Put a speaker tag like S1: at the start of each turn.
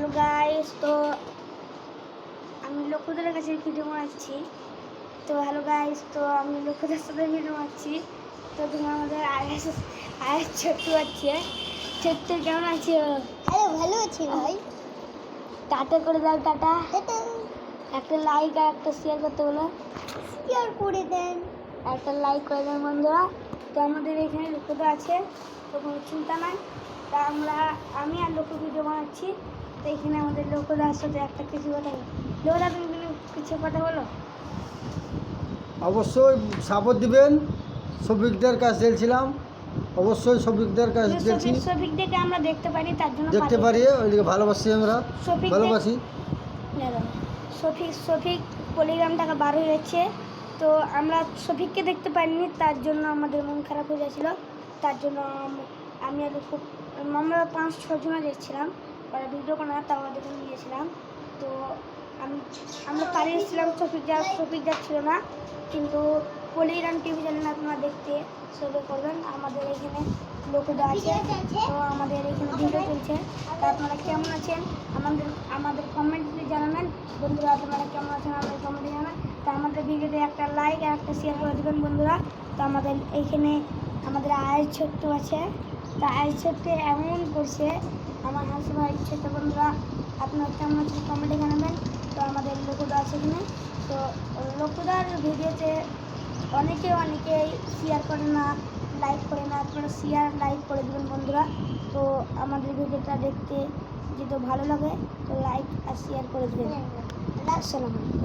S1: Hello guys, তো আমি লক্ষ্যদের কাছে ভিডিও বানাচ্ছি। তো হ্যালো গাইস, তো আমি লক্ষ্যদের সাথে ভিডিও বানাচ্ছি। তো তুমি আমাদের আয়েস ছোট্টু আছে। ছোট্টু কেমন আছো?
S2: হ্যালো, ভালো আছি ভাই।
S1: টাটা করে দাও, টাটা। একটা লাইক আর একটা শেয়ার করতে বলো।
S2: শেয়ার করে দেন,
S1: একটা লাইক করে দেন বন্ধুরা। তো আমাদের এখানে লক্ষ্যদা আছে, তো কোনো চিন্তা নাই। তা আমি আর লক্ষ্য ভিডিও বানাচ্ছি। তো এখানে আমাদের লক্ষ্যদার সাথে একটা কিছু কথা বলো। লক্ষ্যদা, তুমি কিছু কথা বলো।
S3: অবশ্যই সাপোর্ট দিবেন। শফিকদের কাছে গেছিলাম, অবশ্যই শফিকদের কাছে গেছি,
S1: শফিকদেরকে আমরা দেখতে পারি, তার জন্য
S3: দেখতে পারি, ওইদিকে ভালোবাসি, আমরা ভালোবাসি।
S1: শফিক পলিগ্রাম টাকা বার হয়ে যাচ্ছে। তো আমরা শফিককে দেখতে পাইনি, তার জন্য আমাদের মন খারাপ হয়ে গেছিলো। তার জন্য আমি আর খুব আমরা 5-6 জনে দেখছিলাম, ওরা ভিডিও বানা, তাও ওদেরকে নিয়েছিলাম। তো আমরা পালিয়েছিলাম, শফিক যাচ্ছিল না, কিন্তু পলিগ্রাম টিভি চ্যানেল আপনারা দেখতে সবাই করবেন। আমাদের এখানে লোকদা আছে, তো আমাদের এখানে ভিডিও চলছে। তা আপনারা কেমন আছেন আমাদের কমেন্টে জানাবেন। বন্ধুরা, আপনারা কেমন আছেন আমাদের কমেন্টে জানাবেন। তো আমাদের ভিডিওতে একটা লাইক আর একটা শেয়ার করে দেবেন বন্ধুরা। তো আমাদের এইখানে আমাদের আয়ের ছোট্ট আছে। তো আয়ের ছোট্ট এমন করছে, আমার হাসি ভাই ছোট্ট। বন্ধুরা, আপনারা কেমন আছেন কমেন্টে জানাবেন। তো আমাদের লোকদা আছে এখানে। তো লোকদার ভিডিওতে অনেকেই শেয়ার করে না, লাইক করে না। আপনারা শেয়ার লাইক করে দেবেন বন্ধুরা। তো আমাদের ভিডিওটা দেখতে যদি ভালো লাগে তো লাইক আর শেয়ার করে দেবেন। আসসালামু আলাইকুম।